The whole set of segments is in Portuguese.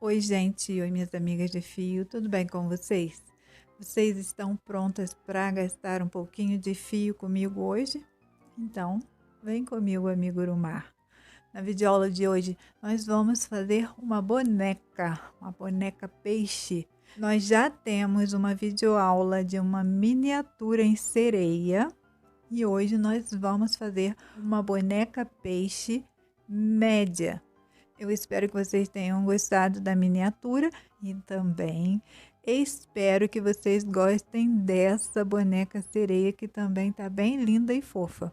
Oi, gente. Oi, minhas amigas de fio. Tudo bem com vocês? Vocês estão prontas para gastar um pouquinho de fio comigo hoje? Então, vem comigo, amigo Urumar. Na videoaula de hoje, nós vamos fazer uma boneca peixe. Nós já temos uma videoaula de uma miniatura em sereia e hoje nós vamos fazer uma boneca peixe média. Eu espero que vocês tenham gostado da miniatura e também espero que vocês gostem dessa boneca sereia que também tá bem linda e fofa.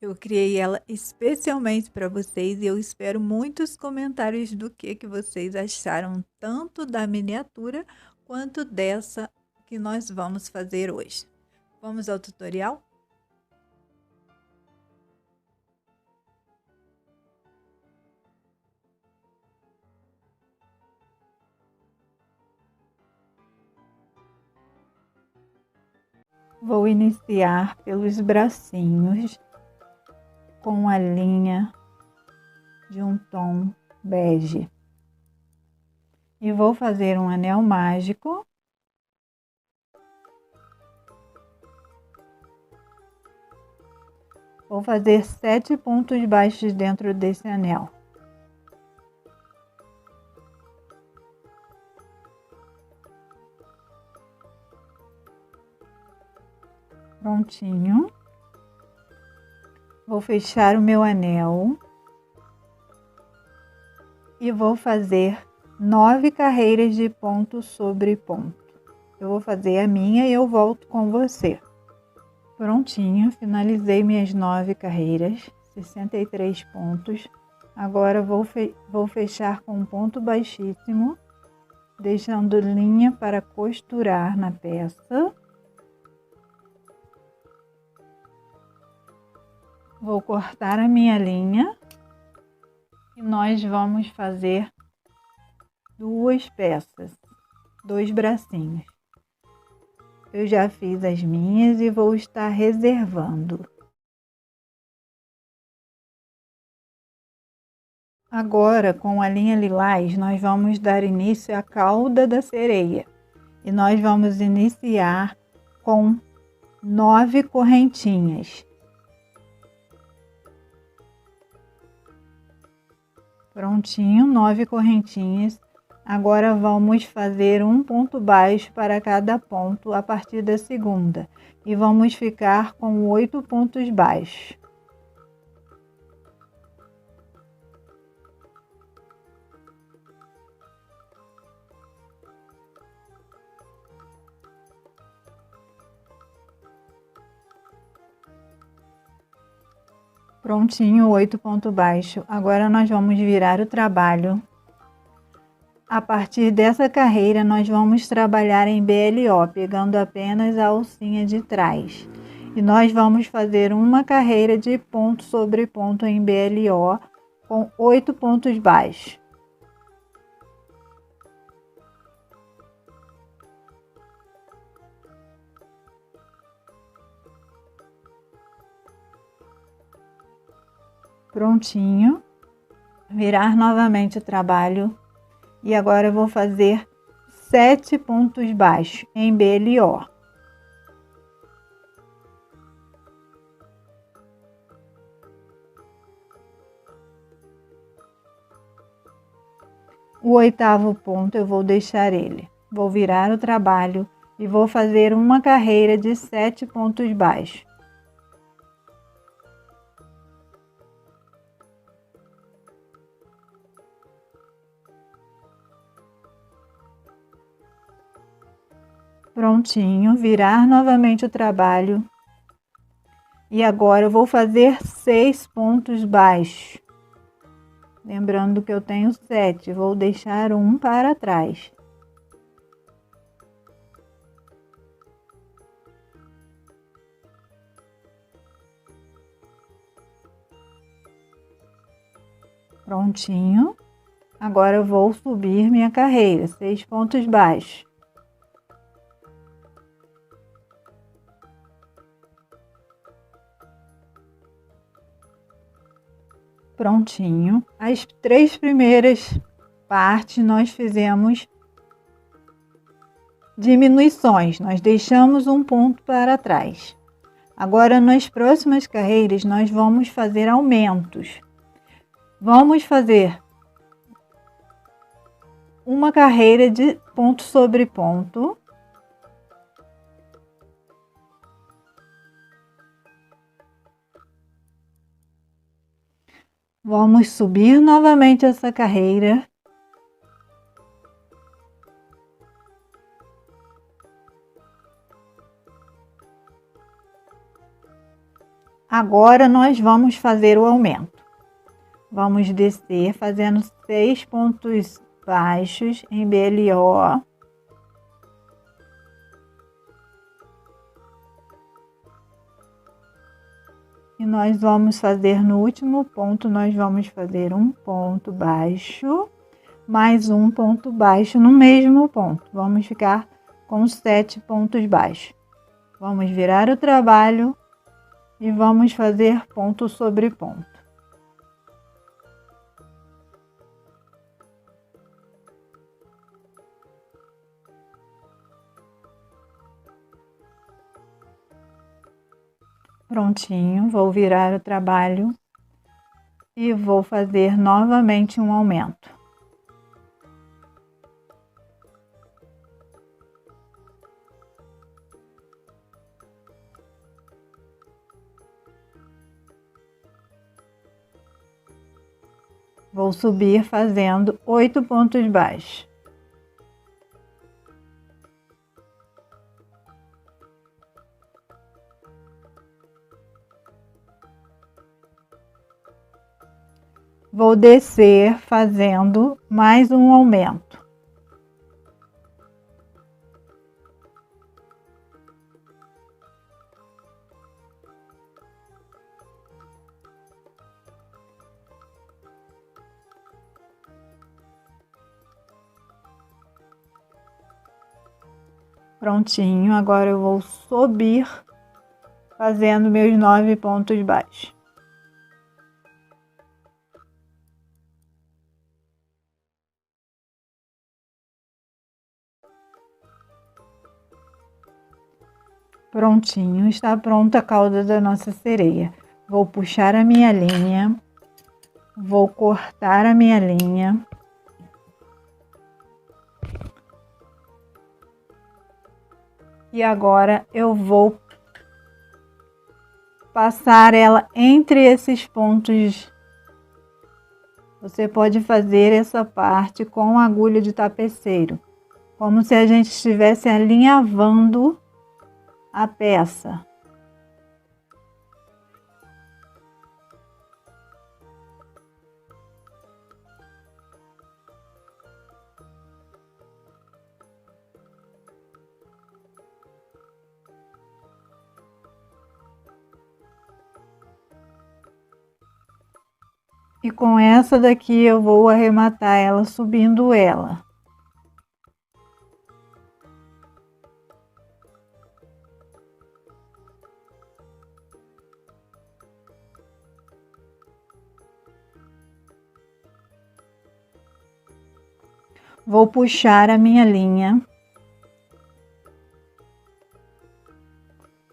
Eu criei ela especialmente para vocês e eu espero muitos comentários do que vocês acharam tanto da miniatura quanto dessa que nós vamos fazer hoje. Vamos ao tutorial? Vou iniciar pelos bracinhos com a linha de um tom bege. E vou fazer um anel mágico. Vou fazer 7 pontos baixos dentro desse anel. Prontinho. Vou fechar o meu anel e vou fazer 9 carreiras de ponto sobre ponto. Eu vou fazer a minha e eu volto com você. Prontinho, finalizei minhas 9 carreiras, 63 pontos. Agora vou fechar com um ponto baixíssimo, deixando linha para costurar na peça. Vou cortar a minha linha e nós vamos fazer 2 peças, 2 bracinhos. Eu já fiz as minhas e vou estar reservando. Agora, com a linha lilás, nós vamos dar início à cauda da sereia. E nós vamos iniciar com 9 correntinhas. Prontinho, 9 correntinhas. Agora vamos fazer um ponto baixo para cada ponto a partir da segunda. E vamos ficar com 8 pontos baixos. Prontinho, 8 pontos baixos. Agora nós vamos virar o trabalho. A partir dessa carreira, nós vamos trabalhar em BLO, pegando apenas a alcinha de trás. E nós vamos fazer uma carreira de ponto sobre ponto em BLO com 8 pontos baixos. Prontinho. Virar novamente o trabalho. E agora eu vou fazer 7 pontos baixos em BLO. O 8º ponto eu vou deixar ele. Vou virar o trabalho e vou fazer uma carreira de 7 pontos baixos. Prontinho, virar novamente o trabalho. E agora eu vou fazer 6 pontos baixos. Lembrando que eu tenho 7, vou deixar um para trás. Prontinho. Agora eu vou subir minha carreira, 6 pontos baixos. Prontinho. As 3 primeiras parte nós fizemos diminuições, nós deixamos um ponto para trás. Agora, nas próximas carreiras, nós vamos fazer aumentos. Vamos fazer uma carreira de ponto sobre ponto. Vamos subir novamente essa carreira. Agora nós vamos fazer o aumento. Vamos descer fazendo 6 pontos baixos em BLO. E nós vamos fazer no último ponto, nós vamos fazer um ponto baixo, mais um ponto baixo no mesmo ponto. Vamos ficar com 7 pontos baixos. Vamos virar o trabalho e vamos fazer ponto sobre ponto. Prontinho, vou virar o trabalho e vou fazer novamente um aumento. Vou subir fazendo 8 pontos baixos. Vou descer fazendo mais um aumento. Prontinho, agora eu vou subir fazendo meus 9 pontos baixos. Prontinho, está pronta a cauda da nossa sereia. Vou puxar a minha linha, vou cortar a minha linha. E agora eu vou passar ela entre esses pontos. Você pode fazer essa parte com agulha de tapeceiro, como se a gente estivesse alinhavando a peça. E com essa daqui eu vou arrematar ela subindo ela. Vou puxar a minha linha.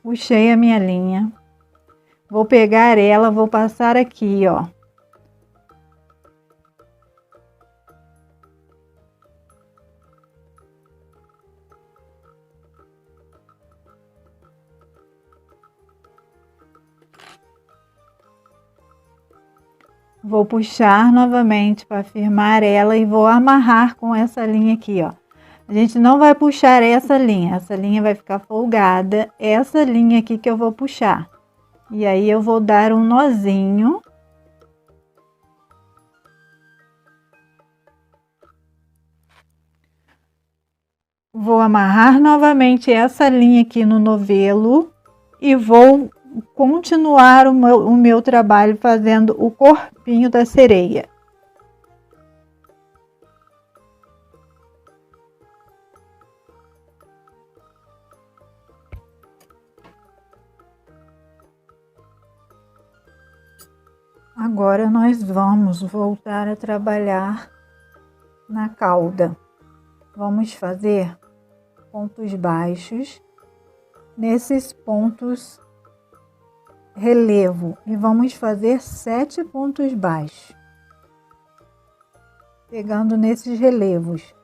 Puxei a minha linha. Vou pegar ela, vou passar aqui, ó. Vou puxar novamente para firmar ela e vou amarrar com essa linha aqui, ó. A gente não vai puxar essa linha vai ficar folgada, essa linha aqui que eu vou puxar. E aí eu vou dar um nozinho. Vou amarrar novamente essa linha aqui no novelo e vou continuar o meu trabalho fazendo o corpinho da sereia. Agora nós vamos voltar a trabalhar na cauda. Vamos fazer pontos baixos nesses pontos relevo e vamos fazer 7 pontos baixos, pegando nesses relevos.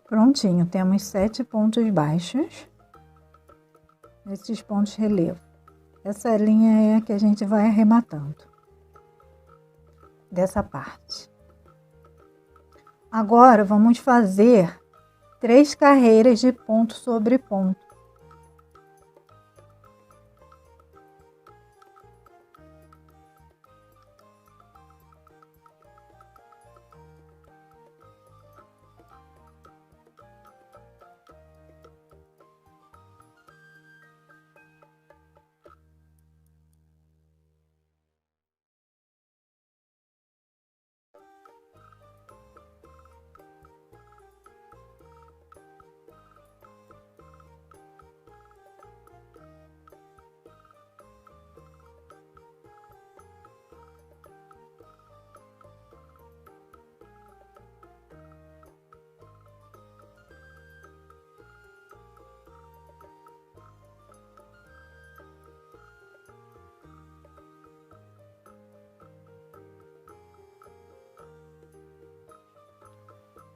Prontinho, temos 7 pontos baixos nesses pontos relevo. Essa linha é a que a gente vai arrematando dessa parte. Agora vamos fazer 3 carreiras de ponto sobre ponto.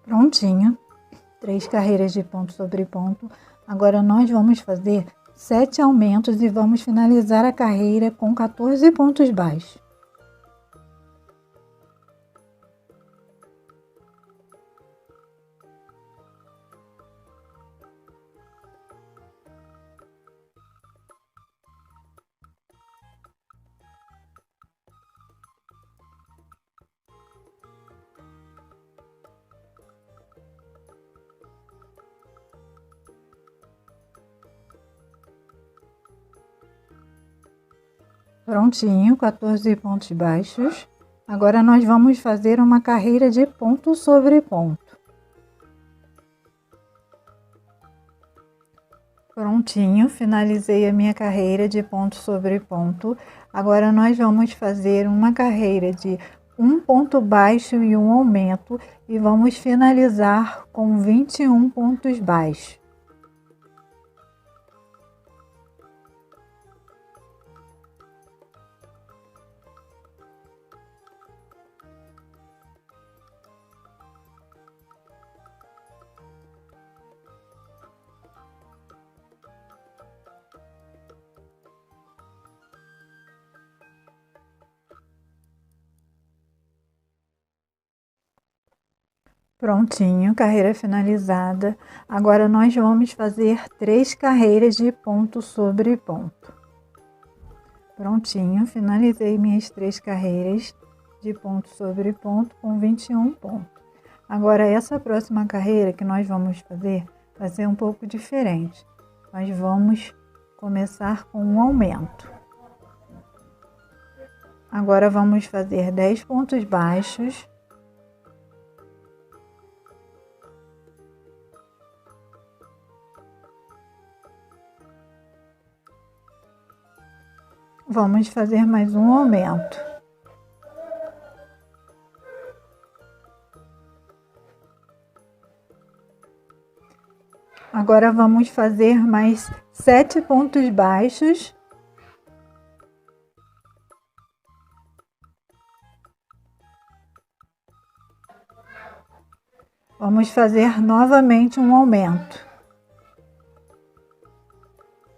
Prontinho, 3 carreiras de ponto sobre ponto. Agora nós vamos fazer 7 aumentos e vamos finalizar a carreira com 14 pontos baixos. Prontinho, 14 pontos baixos. Agora nós vamos fazer uma carreira de ponto sobre ponto. Prontinho, finalizei a minha carreira de ponto sobre ponto. Agora nós vamos fazer uma carreira de um ponto baixo e um aumento e vamos finalizar com 21 pontos baixos. Prontinho, carreira finalizada. Agora nós vamos fazer 3 carreiras de ponto sobre ponto. Prontinho, finalizei minhas 3 carreiras de ponto sobre ponto com 21 pontos. Agora essa próxima carreira que nós vamos fazer vai ser um pouco diferente. Nós vamos começar com um aumento. Agora vamos fazer 10 pontos baixos. Vamos fazer mais um aumento. Agora vamos fazer mais 7 pontos baixos. Vamos fazer novamente um aumento.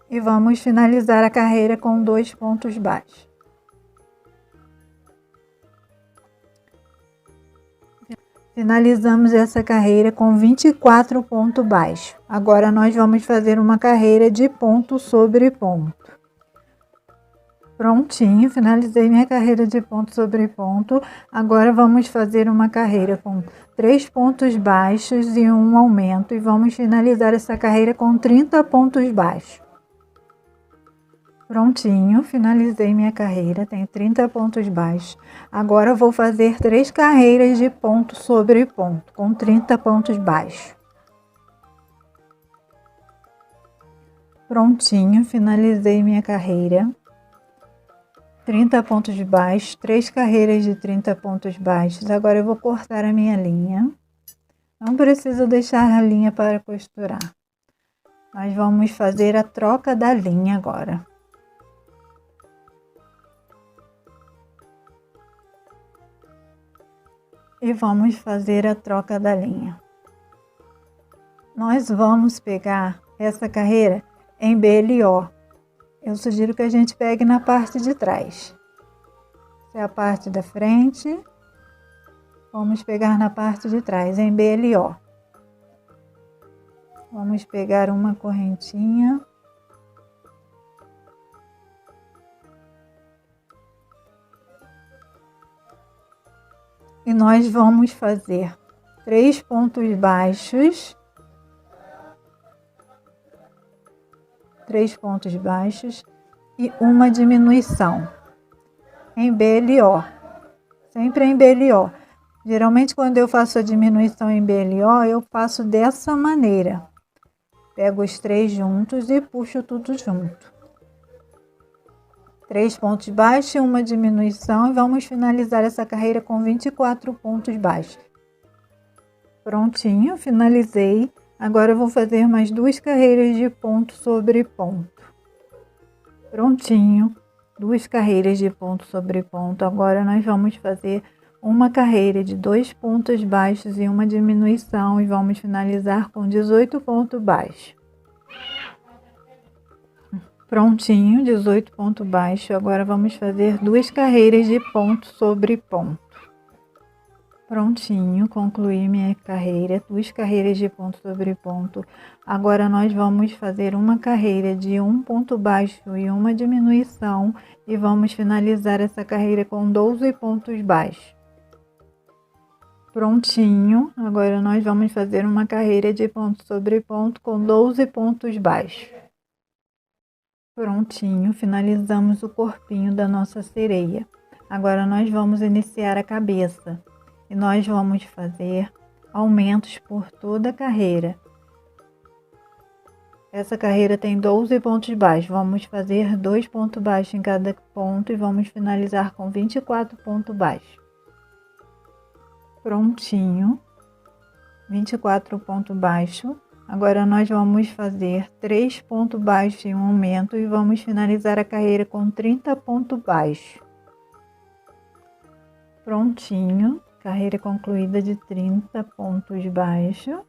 E vamos finalizar a carreira com 2 pontos baixos. Finalizamos essa carreira com 24 pontos baixos. Agora nós vamos fazer uma carreira de ponto sobre ponto. Prontinho, finalizei minha carreira de ponto sobre ponto. Agora vamos fazer uma carreira com 3 pontos baixos e um aumento e vamos finalizar essa carreira com 30 pontos baixos. Prontinho, finalizei minha carreira, tem 30 pontos baixos. Agora vou fazer 3 carreiras de ponto sobre ponto, com 30 pontos baixos. Prontinho, finalizei minha carreira. 30 pontos baixos, 3 carreiras de 30 pontos baixos. Agora eu vou cortar a minha linha. Não preciso deixar a linha para costurar. Nós vamos fazer a troca da linha agora. E vamos fazer a troca da linha. Nós vamos pegar essa carreira em BLO. Eu sugiro que a gente pegue na parte de trás. Essa é a parte da frente. Vamos pegar na parte de trás, em BLO. Vamos pegar uma correntinha. E nós vamos fazer 3 pontos baixos. 3 pontos baixos e uma diminuição em BLO, sempre em BLO. Geralmente quando eu faço a diminuição em BLO, eu faço dessa maneira. Pego os 3 juntos e puxo tudo junto. 3 pontos baixos e uma diminuição e vamos finalizar essa carreira com 24 pontos baixos. Prontinho, finalizei. Agora eu vou fazer mais 2 carreiras de ponto sobre ponto. Prontinho, 2 carreiras de ponto sobre ponto. Agora nós vamos fazer uma carreira de 2 pontos baixos e uma diminuição e vamos finalizar com 18 pontos baixos. Prontinho, 18 pontos baixos. Agora vamos fazer 2 carreiras de ponto sobre ponto. Prontinho, concluí minha carreira, 2 carreiras de ponto sobre ponto. Agora nós vamos fazer uma carreira de 1 ponto baixo e uma diminuição e vamos finalizar essa carreira com 12 pontos baixos. Prontinho, agora nós vamos fazer uma carreira de ponto sobre ponto com 12 pontos baixos. Prontinho, finalizamos o corpinho da nossa sereia. Agora nós vamos iniciar a cabeça. E nós vamos fazer aumentos por toda a carreira. Essa carreira tem 12 pontos baixos. Vamos fazer 2 pontos baixos em cada ponto e vamos finalizar com 24 pontos baixos. Prontinho. 24 pontos baixos. Agora nós vamos fazer 3 pontos baixos em um aumento e vamos finalizar a carreira com 30 pontos baixos. Prontinho. Carreira concluída de 30 pontos baixos.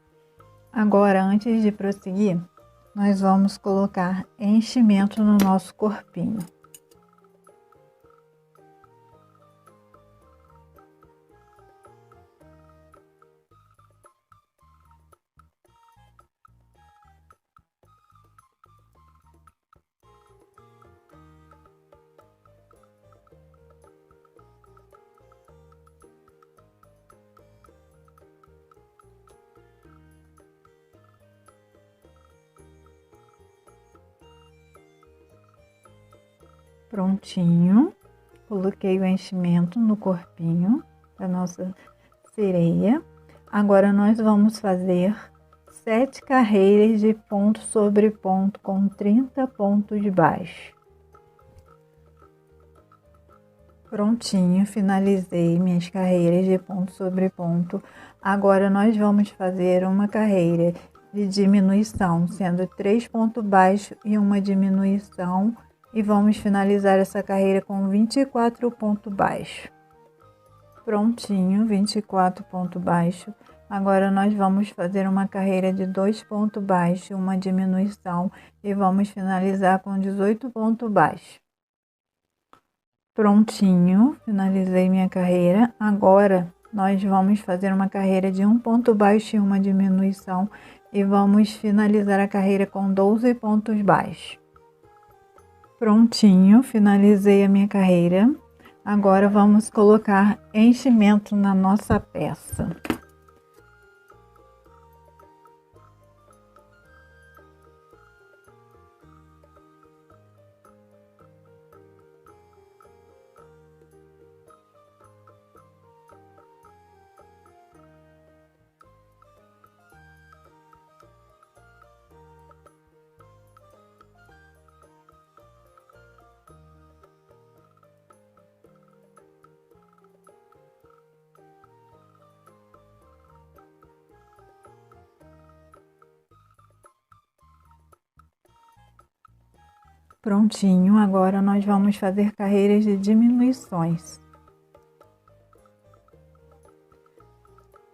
Agora, antes de prosseguir, nós vamos colocar enchimento no nosso corpinho. Prontinho, coloquei o enchimento no corpinho da nossa sereia. Agora nós vamos fazer 7 carreiras de ponto sobre ponto com 30 pontos baixos. Prontinho, finalizei minhas carreiras de ponto sobre ponto. Agora nós vamos fazer uma carreira de diminuição, sendo 3 pontos baixos e uma diminuição. E vamos finalizar essa carreira com 24 pontos baixos. Prontinho, 24 pontos baixos. Agora nós vamos fazer uma carreira de 2 pontos baixos, uma diminuição e vamos finalizar com 18 pontos baixos. Prontinho, finalizei minha carreira. Agora nós vamos fazer uma carreira de um ponto baixo e uma diminuição e vamos finalizar a carreira com 12 pontos baixos. Prontinho, finalizei a minha carreira. Agora vamos colocar enchimento na nossa peça. Prontinho, agora nós vamos fazer carreiras de diminuições.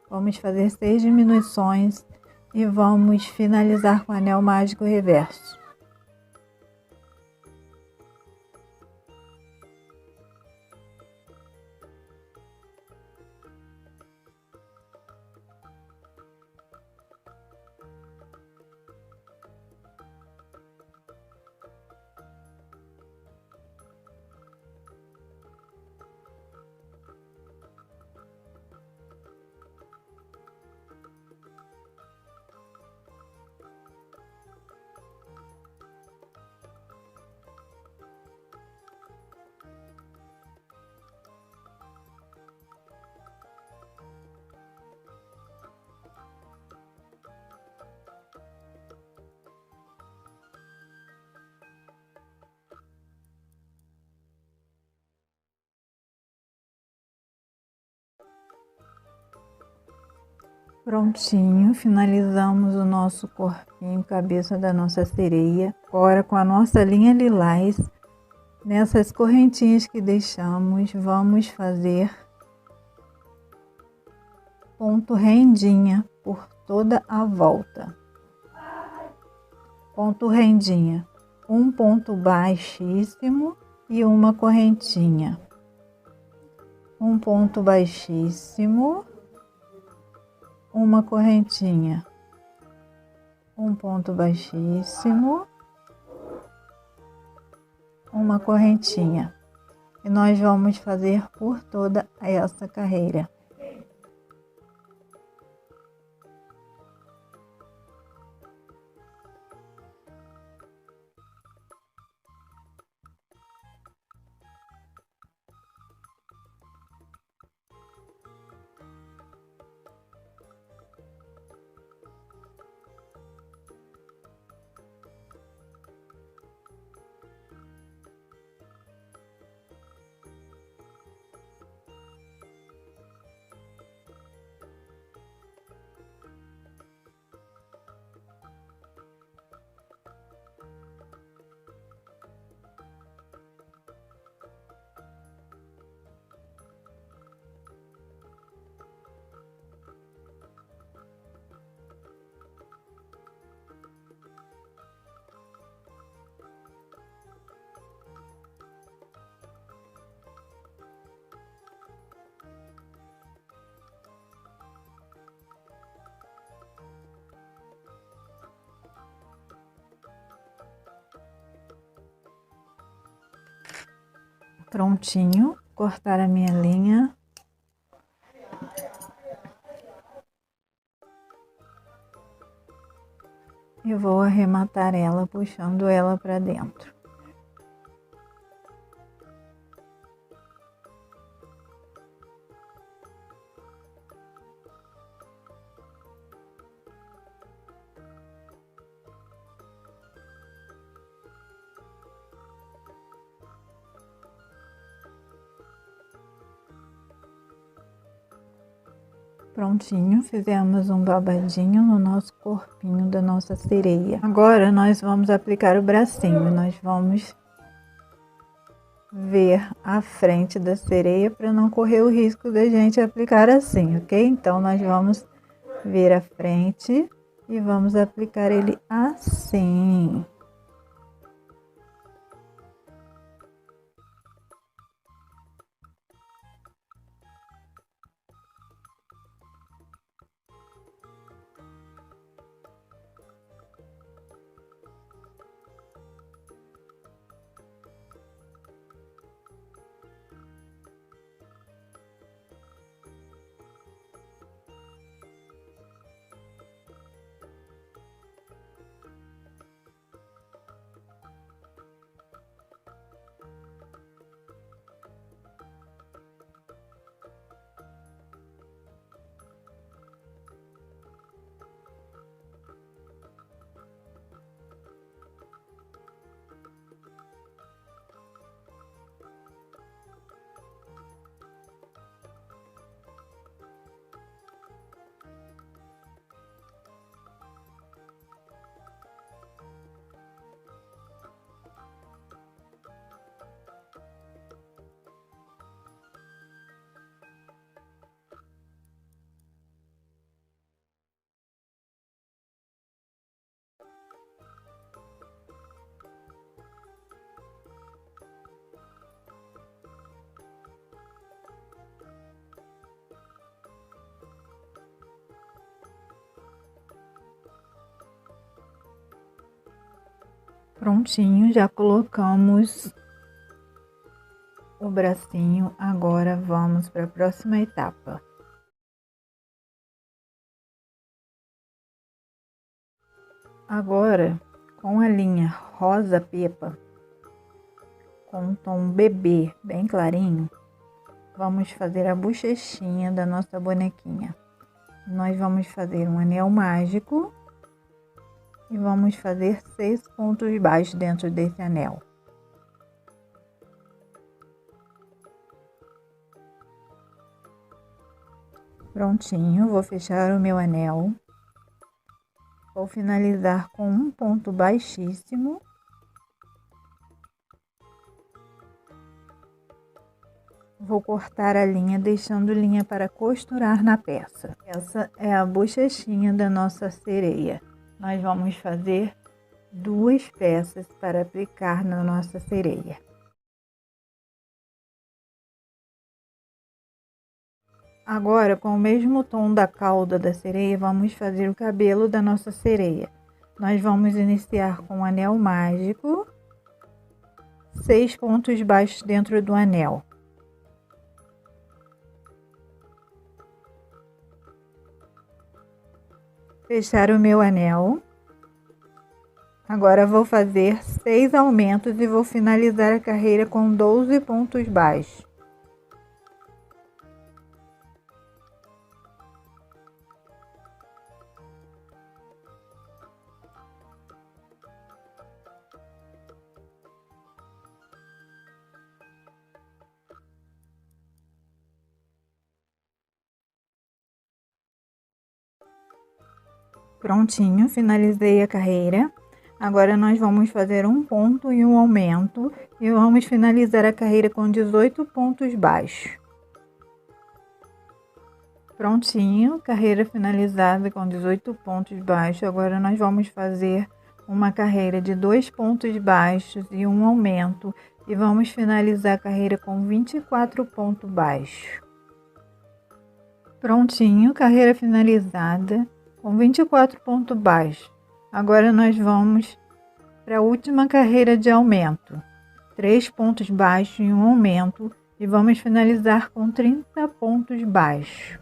Vamos fazer 6 diminuições e vamos finalizar com anel mágico reverso. Prontinho, finalizamos o nosso corpinho, cabeça da nossa sereia. Agora com a nossa linha lilás, nessas correntinhas que deixamos, vamos fazer ponto rendinha por toda a volta. Ponto rendinha, um ponto baixíssimo e uma correntinha. Um ponto baixíssimo, uma correntinha, um ponto baixíssimo, uma correntinha, e nós vamos fazer por toda essa carreira. Prontinho, cortar a minha linha. E vou arrematar ela, puxando ela para dentro. Prontinho, fizemos um babadinho no nosso corpinho da nossa sereia. Agora nós vamos aplicar o bracinho, nós vamos ver a frente da sereia para não correr o risco da gente aplicar assim, ok? Então nós vamos ver a frente e vamos aplicar ele assim. Prontinho, já colocamos o bracinho. Agora vamos para a próxima etapa. Agora, com a linha rosa pepa, com um tom bebê bem clarinho, vamos fazer a bochechinha da nossa bonequinha. Nós vamos fazer um anel mágico e vamos fazer 6 pontos baixos dentro desse anel. Prontinho, vou fechar o meu anel. Vou finalizar com um ponto baixíssimo. Vou cortar a linha, deixando linha para costurar na peça. Essa é a bochechinha da nossa sereia. Nós vamos fazer 2 peças para aplicar na nossa sereia. Agora, com o mesmo tom da cauda da sereia, vamos fazer o cabelo da nossa sereia. Nós vamos iniciar com o anel mágico, 6 pontos baixos dentro do anel. Fechar o meu anel. Agora vou fazer 6 aumentos e vou finalizar a carreira com 12 pontos baixos. Prontinho, finalizei a carreira. Agora nós vamos fazer um ponto e um aumento e vamos finalizar a carreira com 18 pontos baixos. Prontinho, carreira finalizada com 18 pontos baixos. Agora nós vamos fazer uma carreira de 2 pontos baixos e um aumento e vamos finalizar a carreira com 24 pontos baixos. Prontinho, carreira finalizada com 24 pontos baixos. Agora nós vamos para a última carreira de aumento. 3 pontos baixos e um aumento e vamos finalizar com 30 pontos baixos.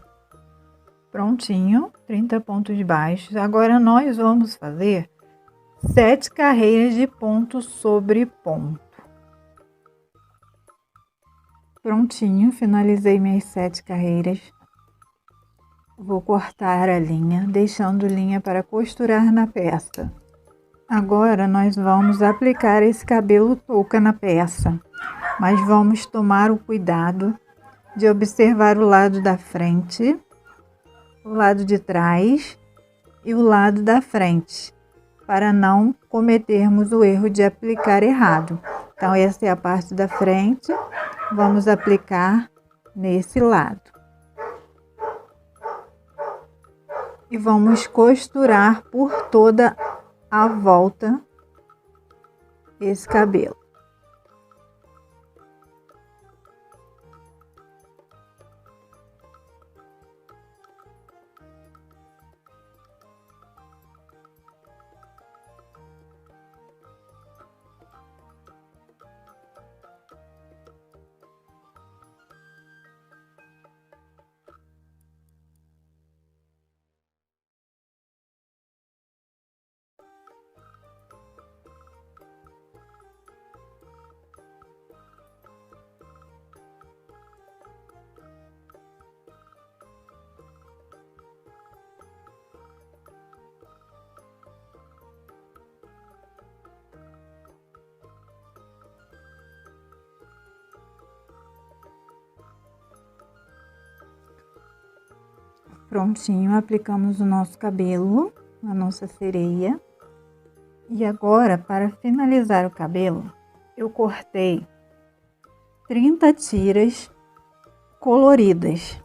Prontinho, 30 pontos baixos. Agora nós vamos fazer 7 carreiras de ponto sobre ponto. Prontinho, finalizei minhas 7 carreiras. Vou cortar a linha, deixando linha para costurar na peça. Agora nós vamos aplicar esse cabelo touca na peça, mas vamos tomar o cuidado de observar o lado da frente, o lado de trás e o lado da frente, para não cometermos o erro de aplicar errado. Então essa é a parte da frente, vamos aplicar nesse lado. E vamos costurar por toda a volta esse cabelo. Prontinho, aplicamos o nosso cabelo, a nossa sereia. E agora, para finalizar o cabelo, eu cortei 30 tiras coloridas.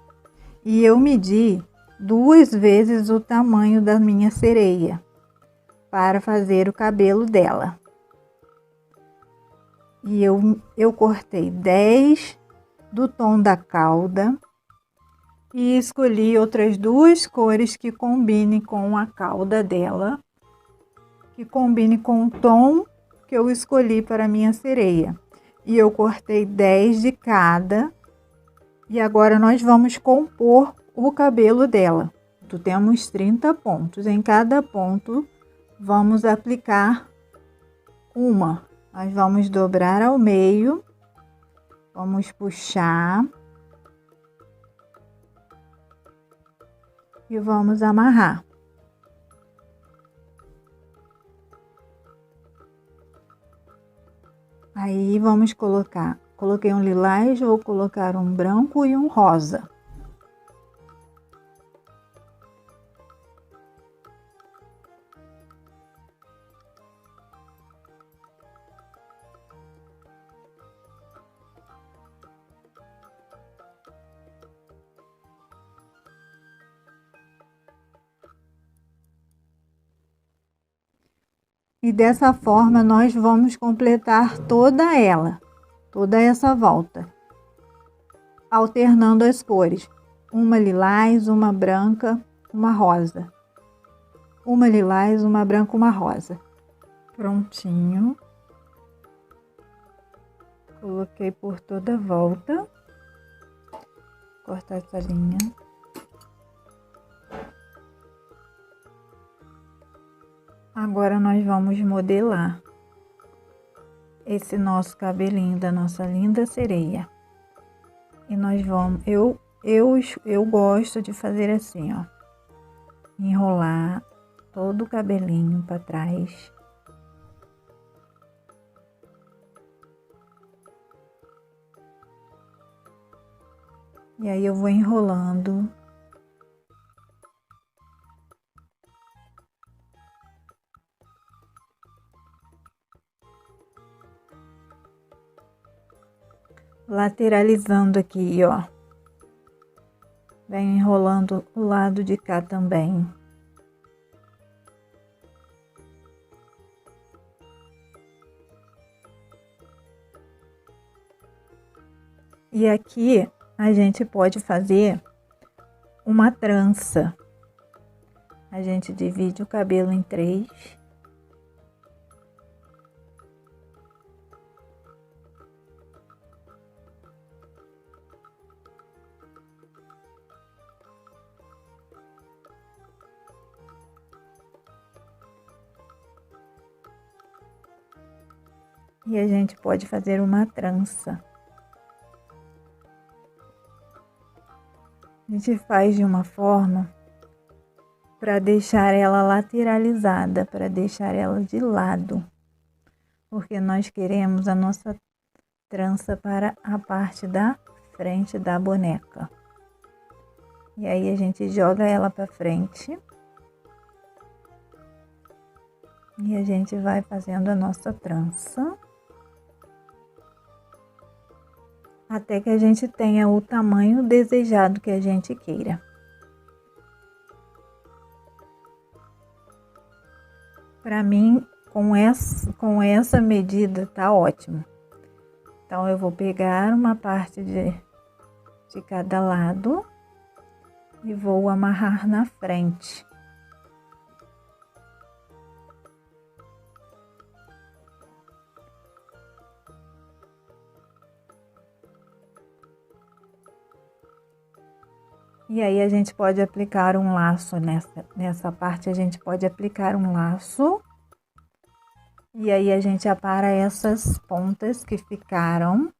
E eu medi 2 vezes o tamanho da minha sereia para fazer o cabelo dela. E eu cortei 10 do tom da cauda e escolhi outras 2 cores que combinem com a cauda dela, que combine com o tom que eu escolhi para a minha sereia. E eu cortei 10 de cada. E agora nós vamos compor o cabelo dela. Temos 30 pontos. Em cada ponto vamos aplicar uma. Nós vamos dobrar ao meio. Vamos puxar. E vamos amarrar. Aí vamos colocar, coloquei um lilás, vou colocar um branco e um rosa. E dessa forma nós vamos completar toda ela, toda essa volta, alternando as cores. Uma lilás, uma branca, uma rosa. Uma lilás, uma branca, uma rosa. Prontinho. Coloquei por toda a volta. Cortar essa linha. Agora nós vamos modelar esse nosso cabelinho da nossa linda sereia. E nós vamos, eu gosto de fazer assim, ó. Enrolar todo o cabelinho para trás. E aí eu vou enrolando. Lateralizando aqui, ó. Venho enrolando o lado de cá também. E aqui a gente pode fazer uma trança. A gente divide o cabelo em 3. E a gente pode fazer uma trança. A gente faz de uma forma para deixar ela lateralizada, para deixar ela de lado. Porque nós queremos a nossa trança para a parte da frente da boneca. E aí a gente joga ela para frente. E a gente vai fazendo a nossa trança. Até que a gente tenha o tamanho desejado que a gente queira. Para mim, com essa medida tá ótimo. Então eu vou pegar uma parte de cada lado e vou amarrar na frente. E aí a gente pode aplicar um laço nessa parte, a gente pode aplicar um laço. E aí a gente apara essas pontas que ficaram.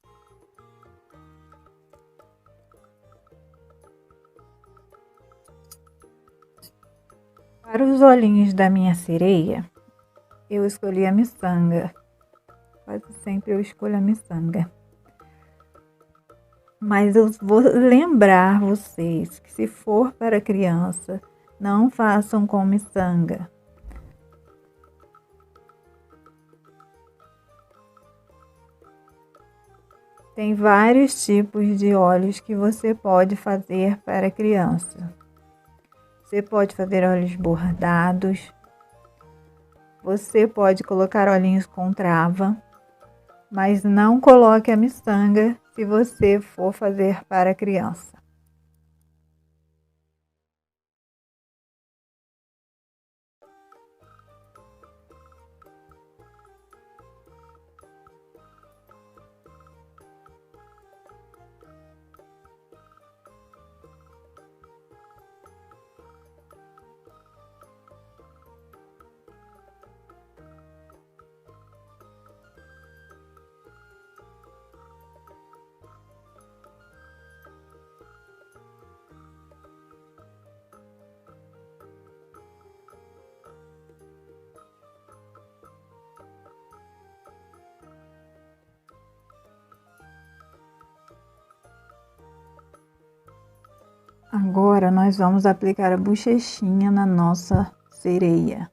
Para os olhinhos da minha sereia, eu escolhi a miçanga. Quase sempre eu escolho a miçanga. Mas eu vou lembrar vocês que se for para criança, não façam com miçanga. Tem vários tipos de olhos que você pode fazer para criança. Você pode fazer olhos bordados. Você pode colocar olhinhos com trava. Mas não coloque a miçanga se você for fazer para criança. Agora nós vamos aplicar a bochechinha na nossa sereia.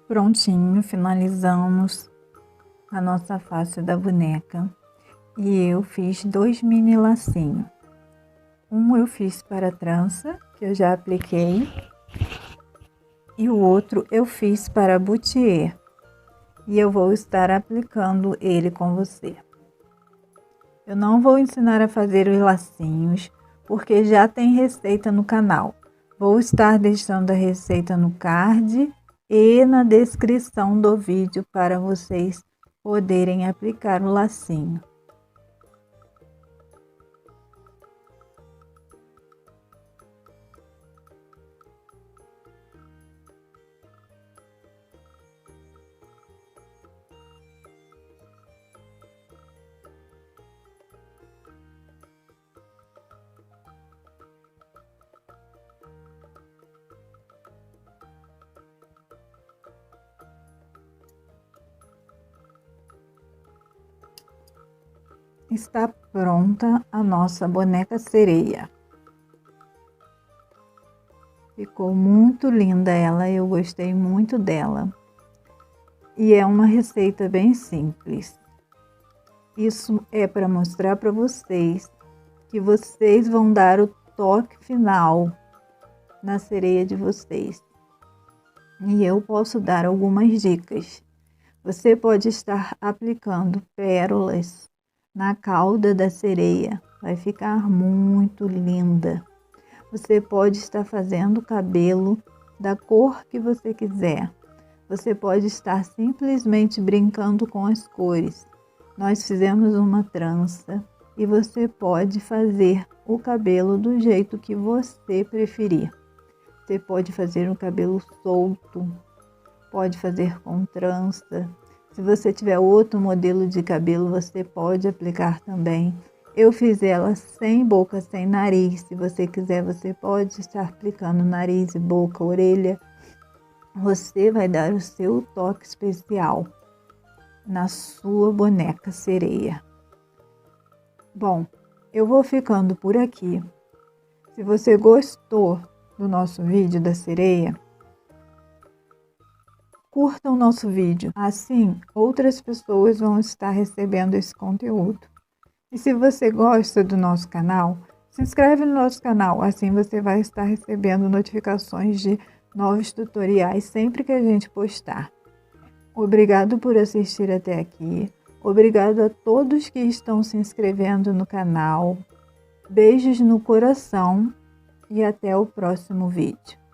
Prontinho, finalizamos a nossa face da boneca. E eu fiz 2 mini lacinhos. Um eu fiz para a trança, que eu já apliquei. E o outro eu fiz para boutier. E eu vou estar aplicando ele com você. Eu não vou ensinar a fazer os lacinhos, porque já tem receita no canal. Vou estar deixando a receita no card e na descrição do vídeo para vocês poderem aplicar o lacinho. Está pronta a nossa boneca sereia. Ficou muito linda ela, eu gostei muito dela. E é uma receita bem simples. Isso é para mostrar para vocês que vocês vão dar o toque final na sereia de vocês. E eu posso dar algumas dicas. Você pode estar aplicando pérolas na cauda da sereia, vai ficar muito linda. Você pode estar fazendo o cabelo da cor que você quiser. Você pode estar simplesmente brincando com as cores. Nós fizemos uma trança e você pode fazer o cabelo do jeito que você preferir. Você pode fazer um cabelo solto, pode fazer com trança. Se você tiver outro modelo de cabelo, você pode aplicar também. Eu fiz ela sem boca, sem nariz. Se você quiser, você pode estar aplicando nariz, boca, orelha. Você vai dar o seu toque especial na sua boneca sereia. Bom, eu vou ficando por aqui. Se você gostou do nosso vídeo da sereia, curta o nosso vídeo, assim outras pessoas vão estar recebendo esse conteúdo. E se você gosta do nosso canal, se inscreve no nosso canal, assim você vai estar recebendo notificações de novos tutoriais sempre que a gente postar. Obrigado por assistir até aqui, obrigado a todos que estão se inscrevendo no canal, beijos no coração e até o próximo vídeo.